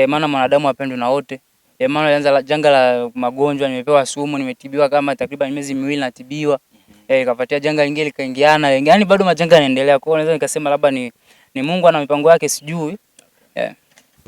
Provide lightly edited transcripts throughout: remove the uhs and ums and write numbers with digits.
maana mwanadamu hapendwi na wote. Maana alianza janga la magonjwa, nimepewa sumu, nimetibiwa kama takriban miezi 2 natibiwa. Ikafuatia janga lingine likaingiana, yaani bado majanga yanaendelea. Kwa hiyo naweza nikasema labda ni Mungu ana mipango yake sijui.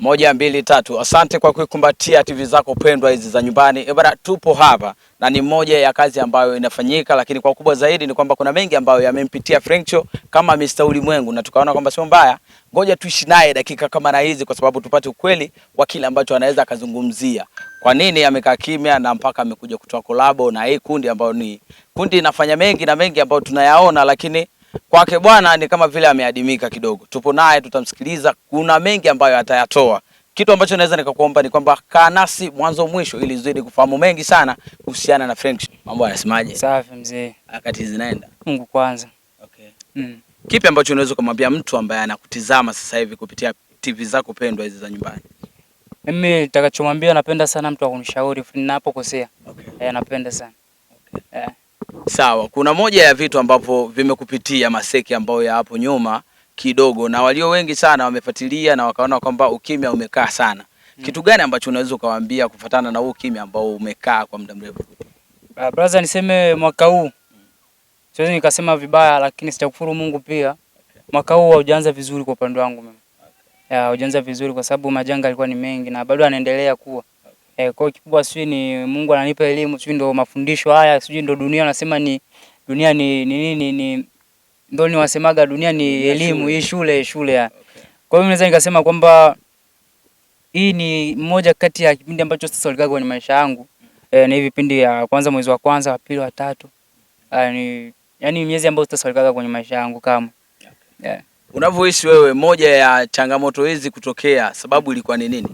1 2 3. Asante kwa kuikumbatia TV zako pendwa hizi za nyumbani. Bwana, tupo hapa na ni moja ya kazi ambayo inafanyika, lakini kwa kubwa zaidi ni kwamba kuna mengi ambayo yamempitia Frencho kama Mr. Ulimwengu, na tukaona kwamba sio mbaya, ngoja tuishi naye dakika kama na hizi, kwa sababu tupate ukweli wa kile ambacho anaweza akazungumzia. Kwa nini amekaa kimya na mpaka amekuja kutoa kolabo na hii kundi ambayo ni kundi inafanya mengi na mengi ambayo tunayaona, lakini kwake bwana ni kama vile ameadimika kidogo. Tupo naye, tutamsikiliza, kuna mengi ambayo atayatoa. Kitu ambacho naweza nikakuomba ni kwamba kaa nasi mwanzo mwisho ili uzidi kufahamu mengi sana kuhusiana na French. Mambo yanasemaje? Safi mzee. Wakati zinaenda. Mungu kwanza. Okay. Kipi ambacho unaweza kumwambia mtu ambaye anakutizama sasa hivi kupitia TV zako pendwa hizi za nyumbani? Mimi nitakachomwambia, napenda sana mtu akunishauri ninapokosea. Okay. Napenda sana. Okay. Sawa, kuna moja ya vitu ambavyo vimekupitia Maseki ambayo ya hapo nyuma kidogo, na walio wengi sana wamefuatilia na wakaona kwamba ukimya umekaa sana. Kitu gani ambacho unaweza kuwaambia kufuatana na ukimya ambao umekaa kwa muda mrefu? Brother, niseme mwaka huu siwezi nikasema vibaya, lakini sitakufuru Mungu pia. Okay. Mwaka huu haujaanza vizuri kwa upande wangu mimi. Okay. Haujaanza vizuri kwa sababu majanga yalikuwa ni mengi na bado yanaendelea kuwa. Okay. Kwa kikubwa sio ni Mungu ananipa elimu, sio ndo mafundisho haya, sio ndo dunia nasema ni dunia ni nini ni ndio ni wasemaga dunia ni elimu, hii shule ya. Okay. Kwa hiyo naweza nikasema kwamba hii ni mmoja kati ya kipindi ambacho sasa ulikaga kwenye maisha yangu. Na hivi vipindi ya kwanza, mwezi wa kwanza, wa pili, wa tatu. Yaani miezi ambayo sasa ulikaga kwenye maisha yangu kama. Okay. Yeah. Unavyoishi wewe, moja ya changamoto hizi kutokea, sababu ilikuwa ni nini?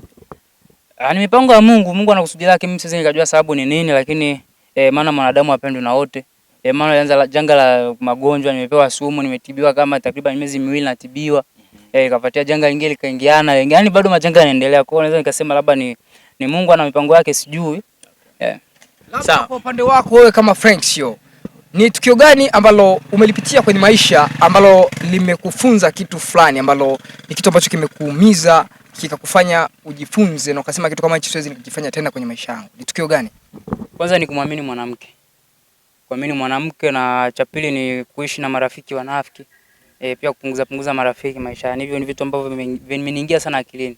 Ni mipango ya Mungu. Mungu anakusudia lake, mimi siwezi nikajua sababu ni nini, lakini maana mwanadamu hapendwi na wote. Maana alianza janga la magonjwa, nimepewa sumu, nimetibiwa kama takriban miezi 2 natibiwa. Ikafuatia janga lingine likaingiana, yaani bado majanga yanaendelea. Kwa hiyo naweza nikasema labda ni Mungu ana mipango yake sijui. Labda kwa upande wako wewe kama Frencho, ni tukio gani ambalo umelipitia kwenye maisha ambalo limekufunza kitu fulani ambalo ni kitu ambacho kimekuumiza kikakufanya ujifunze na ukasema kitu kama hicho siwezi nikifanya tena kwenye maisha yangu? Ni tukio gani? Kwanza ni kumwamini mwanamke. Kuamini mwanamke, na cha pili ni kuishi na marafiki wanafiki. Pia kupunguza marafiki maishani. Hivyo ni vitu ambavyo vimeniingia sana akilini.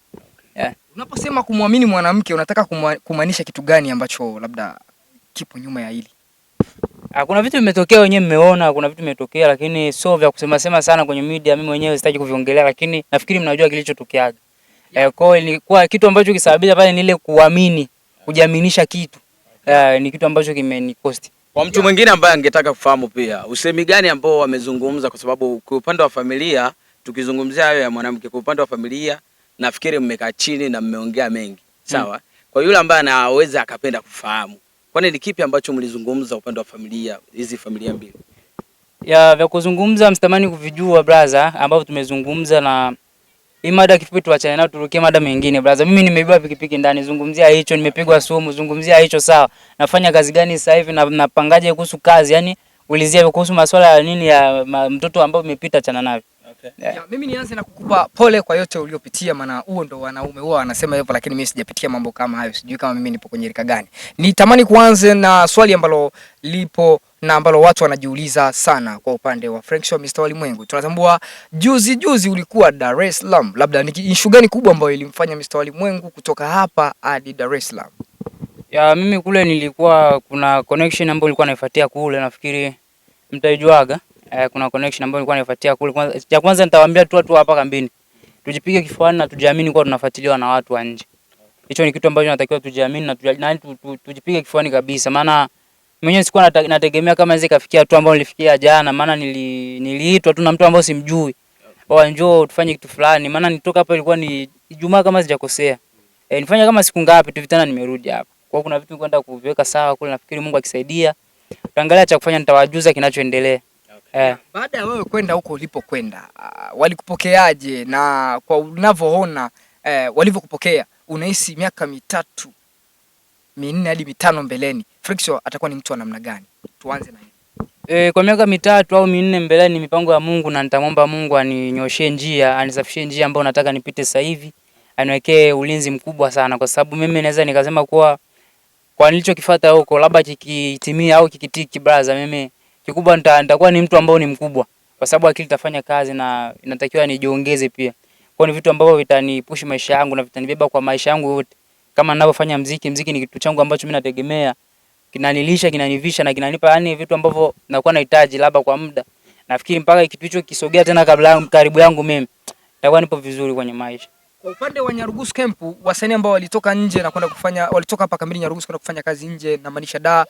Yeah. Unaposema kumwamini mwanamke unataka kumaanisha kitu gani ambacho labda kipo nyuma ya hili? Kuna vitu vimetokea, wenyewe mmeona, kuna vitu vimetokea, lakini sio vya kusema sana kwenye media. Mimi mwenyewe sitaki kuviongelea, lakini nafikiri mnajua kilichotokea. Kwa hiyo ilikuwa kitu ambacho kisababisha pale ni ile kuamini, kujiaminisha kitu. Ni kitu ambacho kimenikosti. Kwa mtu mwingine ambaye angetaka kufahamu pia, usemi gani ambao wamezungumza, kwa sababu kwa upande wa familia tukizungumzia hayo ya mwanamke, kwa upande wa familia nafikiri mmekaa chini na mmeongea mengi. Sawa? Kwa yule ambaye anaweza akapenda kufahamu, kwani ni kipi ambacho mlizungumza upande wa familia, hizi familia mbili? Vya kuzungumza msitamani kuvijua brother, ambao tumezungumza, na hii mada kifupi tuachane nayo, turukie mada mengine brother. Mimi nimebeba pikipiki ndani, zungumzia hicho, nimepigwa sumu, zungumzia hicho, sawa. Nafanya kazi gani sasa hivi na napangaje kuhusu kazi? Yaani ulizia kuhusu masuala ya nini ya mtoto ambao umepita chana navyo. Okay. Yeah. Mimi nianze na kukupa pole kwa yote uliopitia, maana huo ndo wanaume huwa wanasema hivyo, lakini mimi sijapitia mambo kama hayo. Sijui kama mimi nipo kwenye rika gani. Nitamani kuanze na swali ambalo lipo na ambalo watu wanajiuliza sana kwa upande wa Frencho Mr. Ulimwengu. Tunatambua juzi ulikuwa Dar es Salaam. Labda ni issue gani kubwa ambayo ilimfanya Mr. Ulimwengu kutoka hapa hadi Dar es Salaam? Mimi kule nilikuwa kuna connection ambayo nilikuwa naifuatia kule, nafikiri mtaijuaga. Kuna connection ambayo nilikuwa naifuatia kule. Kwanza nitawaambia tu watu hapa kambini, tujipige kifuani na tujiamini kwa tunafuatiliwa na watu wa nje. Hicho ni kitu ambacho natakiwa tujiamini na tujipige kifuani kabisa, maana mwenyewe sikuwa nategemea kama inaweza kafikia tu ambao nilifikia jana, maana niliitwa tu na mtu ambaye simjui. Njoo tufanye kitu fulani, maana nitoka hapa ilikuwa ni Ijumaa kama sijakosea. Nifanya kama siku ngapi tu vitana nimerudi hapa. Kwa hiyo kuna vitu kwenda kuviweka sawa kule, nafikiri Mungu akisaidia tutaangalia cha kufanya, nitawajuza kinachoendelea. Okay. Baada ya wewe kwenda huko ulipokwenda, walikupokeaje? Na kwa unavyoona walivyokupokea, unahisi miaka 3, 4 hadi 5 mbeleni Frencho atakuwa ni mtu wa namna gani? Tuanze na hiyo. Kwa miaka 3 au 4 mbeleni, mipango ya Mungu, na nitamwomba Mungu aninyoshie njia, anisafishie njia ambayo nataka nipite sasa hivi. aniwekee ulinzi mkubwa sana, kwa sababu mimi naweza nikasema kuwa kwa nilichokifuata huko labda kikitimia au kikitiki brother, mimi kikubwa nitakuwa ni mtu ambao ni mkubwa, kwa sababu akili itafanya kazi na inatakiwa nijiongeze pia. Kwa ni vitu ambavyo vitanipush maisha yangu na vitanibeba kwa maisha yangu yote. Kama ninavyofanya muziki ni kitu changu ambacho mimi nategemea, kinanilisha, kinanivisha na kinanipa yani vitu ambavyo nakuwa nahitaji labda kwa muda. Nafikiri mpaka kitu hicho kisogea tena karibu yangu mimi, nitakuwa nipo vizuri kwenye maisha. Kwa upande wa Nyarugusu Camp, wasanii ambao walitoka nje na kwenda kufanya, walitoka hapa kambini Nyarugusu kwenda kufanya kazi nje, na maanisha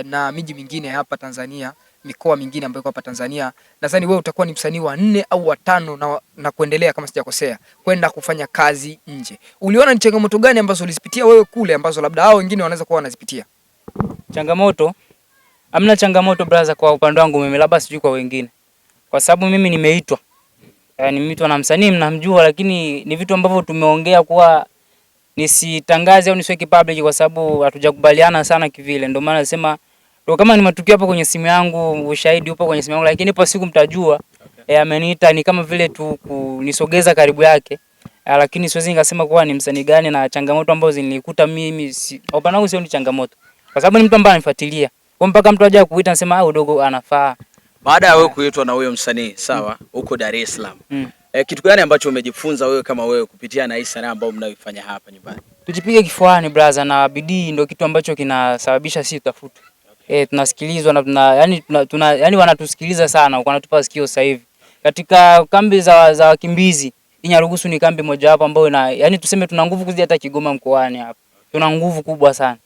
na miji mingine hapa Tanzania, mikoa mingine ambayo iko hapa Tanzania, nadhani wewe utakuwa ni msanii wa 4 au wa 5 na kuendelea kama sijakosea, kwenda kufanya kazi nje. Uliona ni changamoto gani ambazo ulizipitia wewe kule ambazo labda hao wengine wanaweza kuwa wanazipitia? Changamoto? Hamna changamoto brother kwa upande wangu mimi, labda sijui kwa wengine. Kwa sababu mimi nimeitwa. Nimeitwa na msanii mnamjua, lakini ni vitu ambavyo tumeongea kuwa nisitangaze au nisiweke public kwa sababu hatujakubaliana sana kivile. Ndio maana nasema ndio kama ni matukio hapo kwenye simu yangu, ushahidi upo kwenye simu yangu, lakini ipo siku mtajua. Ameniita ni kama vile tu kunisogeza karibu yake. Lakini siwezi nikasema kuwa ni msanii gani, na changamoto ambazo zinikuta mimi upande wangu sio ni changamoto. Kwa sababu ni mtu ambaye anifuatilia. Kwa mpaka mtu aje kuita anasema udogo anafaa. Baada ya wewe kuitwa na huyo msanii, sawa, huko Dar es Salaam. Kitu gani ambacho umejifunza wewe kama wewe kupitia na hii sanaa ambayo mnaifanya hapa nyumbani? Tujipige kifuani brother, na bidii ndio kitu ambacho kinasababisha sisi tutafutwe. Tunasikilizwa na yani wanatusikiliza sana, wanatupa sikio sasa hivi. Katika kambi za wakimbizi, Nyarugusu ni kambi moja hapo ambayo yani tuseme tuna nguvu kuzidi hata Kigoma mkoani hapa. Tuna nguvu kubwa sana.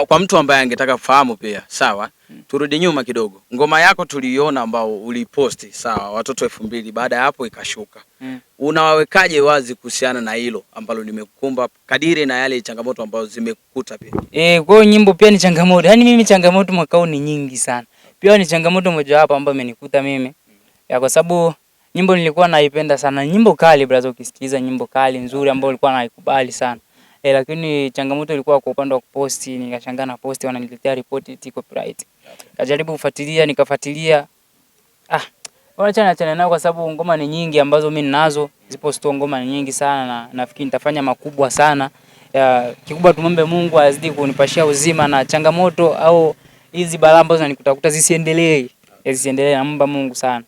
Kwa mtu ambaye angetaka kufahamu pia, sawa, turudi nyuma kidogo. Ngoma yako tuliona ambao uliposti, sawa, watoto 2000, baada ya hapo ikashuka. Unawawekaje wazi kuhusiana na hilo ambalo limekukumba kadiri na yale changamoto ambazo zimekukuta pia? Kwa hiyo nyimbo pia ni changamoto. Yaani mimi changamoto mwaka huu ni nyingi sana. Pia ni changamoto moja hapo ambayo imenikuta mimi. Kwa sababu nyimbo nilikuwa naipenda sana. Nyimbo kali brother, ukisikiliza nyimbo kali nzuri ambayo nilikuwa naikubali sana. Lakini changamoto ilikuwa kwa upande wa kuposti, nikashangaa na posti wananiletea report copyright. Kajaribu kufuatilia, nikafuatilia. Wacha nao kwa sababu ngoma ni nyingi ambazo mimi ninazo. Zipo store, ngoma ni nyingi sana na nafikiri nitafanya makubwa sana. Kikubwa tumombe Mungu azidi kunipashia uzima na changamoto au hizi balaa ambazo zinanikuta zisiendelee. Zisiendelee, naomba Mungu sana.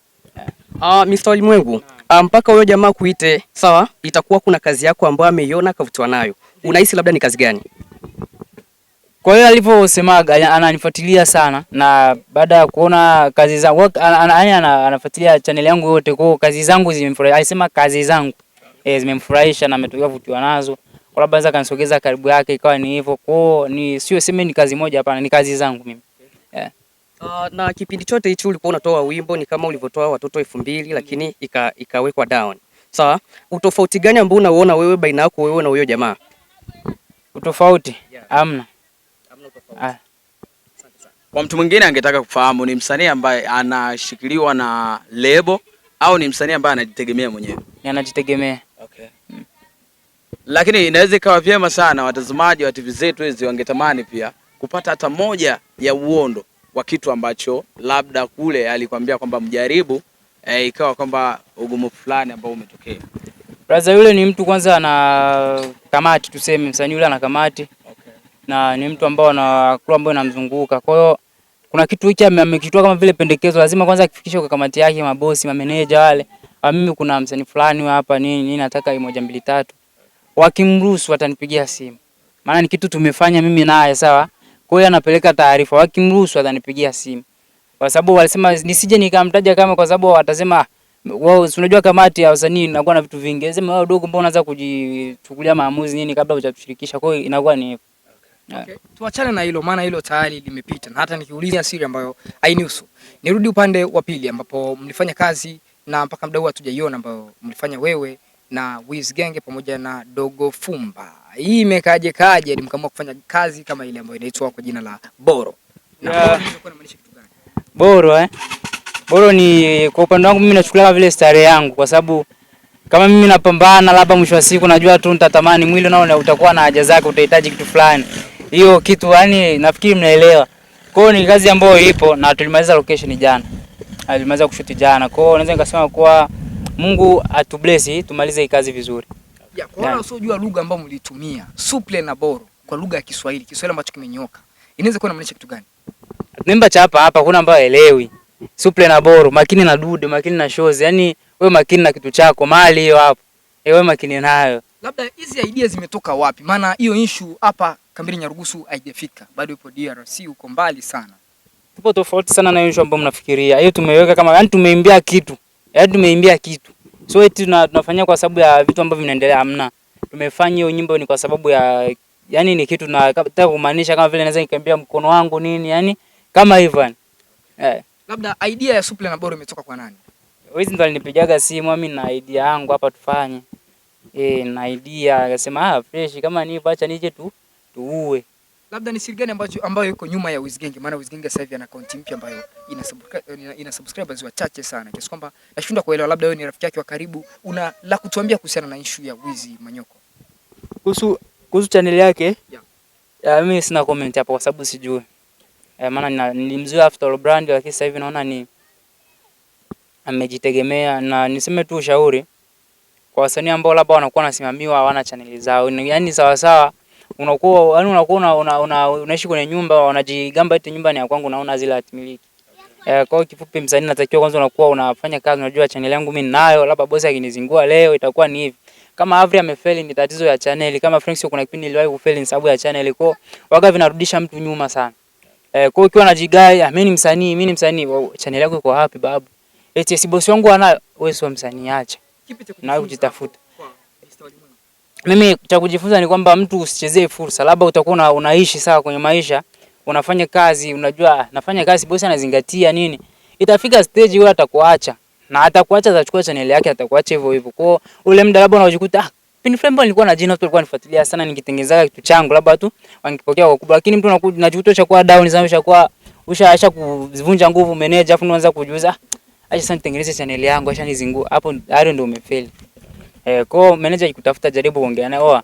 Mr. Ulimwengu, mpaka huyo jamaa kuite, sawa, itakuwa kuna kazi yako ambayo ameiona akavutiwa nayo. Unahisi labda ni kazi gani? Kwa hiyo alivyosemaga ananifuatilia sana, na baada ya kuona kazi zangu anafuatilia channel yangu yote, kwa kazi zangu zimemfurahisha. Alisema kazi zangu zimemfurahisha na ametokea kuvutiwa nazo. Kwa labda anaweza kanisogeza karibu yake, ikawa ni hivyo. Kwa ni sio sema ni kazi moja, hapana, ni kazi zangu mimi. Na kipindi chote hicho ulikuwa unatoa wimbo ni kama ulivyotoa watoto 2000 lakini ikawekwa down. Sawa? Utofauti gani ambao unaona wewe baina yako wewe na huyo jamaa? Utofauti? Hamna. Hamna utofauti. Kwa mtu mwingine angetaka kufahamu, ni msanii ambaye anashikiliwa na lebo au ni msanii ambaye anajitegemea mwenyewe? Ni anajitegemea. Okay. Lakini inaweza ikawa vyema sana watazamaji wa TV zetu hizi wangetamani pia kupata hata moja ya uondo wa kitu ambacho labda kule alikwambia kwamba mjaribu, ikawa kwamba ugumu fulani ambao umetokea. Brother yule ni mtu kwanza ana kamati, tuseme msanii yule ana kamati. Okay. Na ni mtu ambao ana crew ambayo inamzunguka. Kwa hiyo kuna kitu hiki amekitoa kama vile pendekezo, lazima kwanza akifikisha kwa kamati yake, mabosi, mameneja wale. Mimi kuna msanii fulani hapa nini nataka 1 2 3. Wakimruhusu watanipigia simu. Maana ni kitu tumefanya mimi naye, sawa? Kwa hiyo anapeleka taarifa, wakimruhusu atanipigia simu. Kwa sababu walisema nisije nikamtaja kama, kwa sababu watasema wao unajua kamati ya wasanii inakuwa na vitu vingi. Sema wao dogo, mbona unaanza kujichukulia maamuzi nini kabla hujatushirikisha? Kwa hiyo inakuwa ni Okay. Tuachane na hilo, maana hilo tayari limepita. Na hata nikiuliza siri ambayo hainihusu. Nirudi upande wa pili ambapo mlifanya kazi na mpaka muda huu hatujaiona ambayo mlifanya wewe na Wiz Genge pamoja na Dogo Fumba. Hii imekaje hadi mkaamua kufanya kazi kama ile ambayo inaitwa kwa jina la Boro? Na Boro inamaanisha kitu gani? Boro Boro ni kwa upande wangu mimi nachukulia vile stare yangu, kwa sababu kama mimi napambana, labda mwisho wa siku najua tu nitatamani mwili nao utakuwa na haja zake, utahitaji kitu fulani. Hiyo kitu yani nafikiri mnaelewa. Kwa hiyo ni kazi ambayo ipo na tulimaliza location jana. Tulimaliza kushoot jana. Kwa hiyo naweza nikasema kuwa Mungu atubless tumalize hii kazi vizuri. Ya, kwa wale wasiojua lugha ambayo mlitumia, suple na boro kwa lugha ya Kiswahili, Kiswahili ambacho kimenyoka. Inaweza kuwa inamaanisha kitu gani? Nimba cha hapa kuna ambaye elewi. Suple na boro, makini na dude, makini na shozi. Yaani wewe makini na kitu chako, mali hiyo hapo. Wewe makini nayo. Labda hizi idea zimetoka wapi? Maana hiyo issue hapa kambini Nyarugusu haijafika. Bado ipo DRC, uko mbali sana. Tupo tofauti sana na issue ambayo mnafikiria. Hiyo tumeiweka kama yani tumeimbia kitu. Yaani tumeimbia kitu. So eti tunafanyia kwa sababu ya vitu ambavyo vinaendelea, hamna. Tumefanya hiyo nyimbo ni kwa sababu ya yani ni kitu nataka kumaanisha, kama vile naweza nikiambia mkono wangu nini, yani kama hivyo. Labda idea ya suple na boro imetoka kwa nani? Wewe ndo alinipigaga simu, mimi na idea yangu hapa tufanye. Na idea akasema fresh kama ni hivyo, acha nije tuue. Labda ni siri gani ambayo iko nyuma ya Wizgenge? Maana Wizgenge sasa hivi ana account mpya ambayo ina subscribers wachache sana. Kiasi kwamba nashindwa kuelewa, labda wewe ni rafiki yake wa karibu, una la kutuambia kuhusiana na issue ya Wiz Manyoko. Kuhusu channel yake? Mimi sina comment hapo kwa sababu sijui. Maana nilimzoea after all brand, lakini sasa hivi naona ni amejitegemea, na niseme tu ushauri kwa wasanii ambao labda wanakuwa wanasimamiwa hawana channel zao. Yaani sawa sawa unakuwa unaishi kwenye nyumba, wanajigamba eti nyumba ni ya kwangu, naona zile hatimiliki. Kwa hiyo kifupi, msanii natakiwa kwanza unakuwa unafanya kazi, unajua channel yangu mimi ninayo, labda bosi akinizingua leo itakuwa ni hivi. Kama Avri amefeli ni tatizo ya channel, kama Franks kuna kipindi iliwahi kufeli ni sababu ya channel. Kwa waga vinarudisha mtu nyuma sana. Kwa hiyo ukiwa unajigai mimi ni msanii, channel yako iko wapi babu? Eti si bosi wangu anayo, wewe sio msanii, acha. Na kujitafuta. Mimi cha kujifunza ni kwamba mtu usichezee fursa. Labda utakuwa unaishi sawa kwenye maisha, unafanya kazi, unajua nafanya kazi, bosi anazingatia nini. Itafika stage wewe atakuacha. Na atakuacha, atachukua channel yake, atakuacha hivyo hivyo. Kwa ule muda labda unajikuta Pin Flambo nilikuwa na jina, tulikuwa nifuatilia sana, nikitengeneza kitu changu labda tu wangipokea kwa kubwa, lakini mtu unajikuta cha kuwa down sana, cha ushaasha kuvunja nguvu manager, afu unaanza kujiuza acha sasa nitengeneze channel yangu, acha nizingua hapo, hapo ndio umefeli. Kwa manager ikutafuta, jaribu kuongea naye,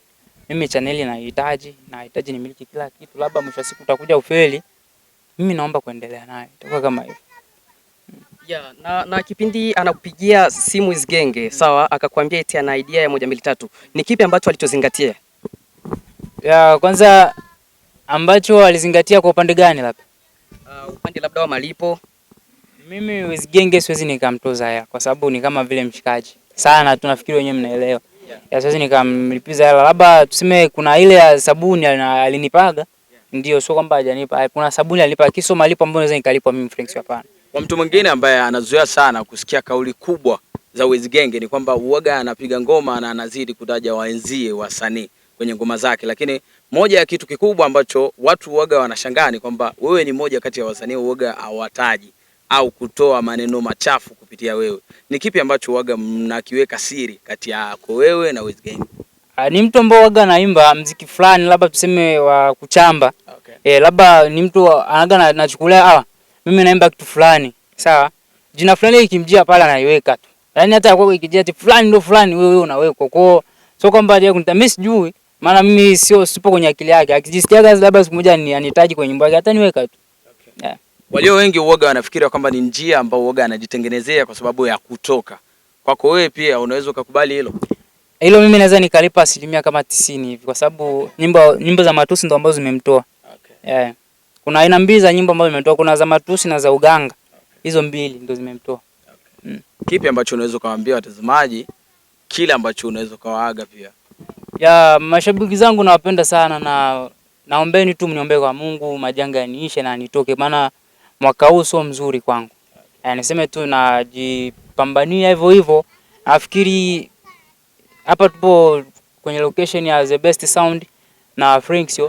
mimi channel nahitaji nimiliki kila kitu, labda mwisho siku utakuja ufeli, mimi naomba kuendelea naye, itakuwa kama hivyo. Na kipindi anakupigia simu Wizgenge, sawa, akakwambia eti ana idea ya 1 2 3, ni kipi ambacho alichozingatia? Kwanza ambacho alizingatia kwa upande gani labda? Upande labda wa malipo. Mimi Wizgenge siwezi nikamtoza hela kwa sababu ni kama vile mshikaji sana, tunafikiri wenyewe mnaelewa. Siwezi nikamlipiza hela, labda tuseme kuna ile ya sabuni alinipaga, ndio, sio kwamba hajanipa. Kuna sabuni alinipa, kiso malipo ambayo naweza nikalipwa mimi Franks, hapana. Kwa mtu mwingine ambaye anazoea sana kusikia kauli kubwa za Wizgenge ni kwamba uoga anapiga ngoma na anazidi kutaja waenzie wasanii kwenye ngoma zake, lakini moja ya kitu kikubwa ambacho watu uoga wanashangaa ni kwamba wewe ni moja kati ya wasanii uoga hawataji au kutoa maneno machafu kupitia wewe. Ni kipi ambacho uoga mnakiweka siri kati yako wewe na Wizgenge? Ni mtu ambaye uoga anaimba muziki fulani, labda tuseme wa kuchamba. Okay. Labda ni mtu anaga nachukulia mimi naimba kitu fulani, sawa? Jina fulani ikimjia pale anaiweka tu. Yaani hata kwa ikijia ati fulani ndo fulani, wewe unaweka. Kwa sio kwamba aje kunitamia, sijui. Maana mimi sipo kwenye akili yake. Akijisikia gazi labda siku moja anihitaji kwenye nyimbo yake, hata niweka tu. Okay. Walio wengi uoga wanafikiri kwamba ni njia ambayo uoga anajitengenezea kwa sababu ya kutoka. Kwako wewe pia unaweza ukakubali hilo? Hilo mimi naweza nikalipa 90% kama 90 hivi, kwa sababu nyimbo za matusi ndo ambazo zimemtoa. Okay. Kuna aina mbili za nyimbo ambazo zimemtoa, kuna za matusi na za uganga. Hizo mbili ndo zimemtoa. Okay. Kipi ambacho unaweza kuwaambia watazamaji, kile ambacho unaweza kuwaaga pia? Mashabiki zangu nawapenda sana, na naombeni tu mniombee kwa Mungu majanga yaniishe na nitoke, maana mwaka huu sio mzuri kwangu. Niseme tu najipambania hivyo hivyo. Nafikiri hapa tupo kwenye location ya The Best Sound na Franks.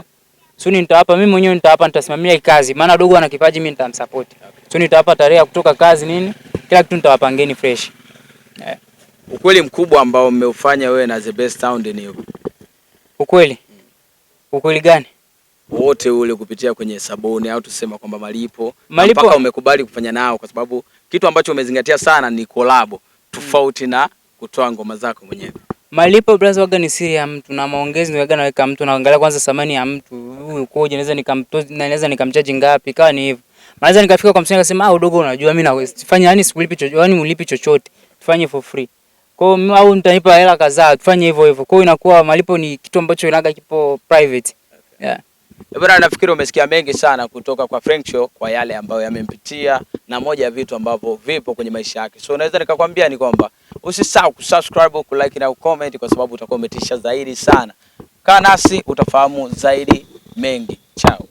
Suni nitawapa mimi mwenyewe, nitasimamia kazi, maana dogo ana kipaji, mimi nitamsupport. Suni nitawapa tarehe ya kutoka kazi nini, kila kitu nitawapangeni fresh. Ukweli mkubwa ambao umeufanya wewe na The Best Sound ni upi? Ukweli gani? Wote ule kupitia kwenye sabuni au tusema kwamba malipo mpaka umekubali kufanya nao, kwa sababu kitu ambacho umezingatia sana ni collab tofauti na kutoa ngoma zako mwenyewe. Malipo brother waga ni siri ya mtu, na maongezi waga naweka mtu, naangalia kwanza thamani ya mtu. Huyu ukoje, naweza nikamchaji ngapi, kawa ni hivyo. Naweza nikafika kwa msanii akasema udogo, unajua mimi na fanya yani sikulipi chochote, yani mulipi chochote, tufanye for free. Kwa hiyo au mtanipa hela kadhaa tufanye hivyo hivyo. Kwa hiyo inakuwa malipo ni kitu ambacho inaga kipo private. Yeah. Bwana, nafikiri umesikia mengi sana kutoka kwa Frank Show kwa yale ambayo yamempitia na moja ya vitu ambavyo vipo kwenye maisha yake. So naweza nikakwambia ni kwamba usisahau kusubscribe, kulike na ucomment kwa sababu utakuwa umetisha zaidi sana. Kaa nasi utafahamu zaidi mengi. Chao.